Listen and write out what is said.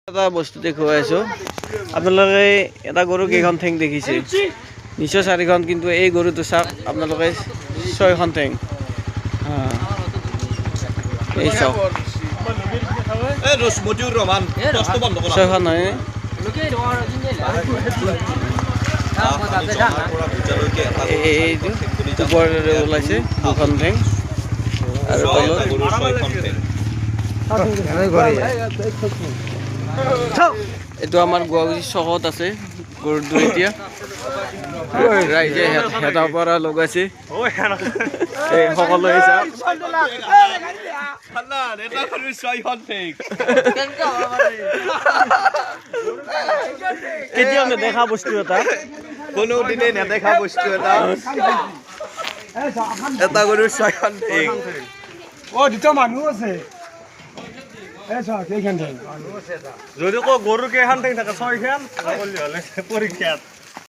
এটা বস্তু দেখুৱাই আছোঁ আপোনালোকে এটা গৰু কেইখন ঠেং দেখিছে নিশ্চয় চাৰিখন কিন্তু এই গৰুটো চাওক আপোনালোকে ছয়খন ঠেং এই চাওক ছয়খন হয় এইটো ওপৰেৰে ওলাইছে দুখন ঠেং আৰু এইটো আমাৰ গুৱাহাটী চহৰত আছে গৰুটো এতিয়া ৰাইজে হেতাৰ পৰা লগাইছে সকলোৱে চাওক কেতিয়াও নেদেখা বস্তু এটা কোনো দিনে নেদেখা বস্তু এটা এটা গৰুৰ ছয়খন ঠেং দুটা মানুহ আছে যদি কওঁ গৰুৰ কেইখন ঠেং থাকে ছয়খন পৰীক্ষাত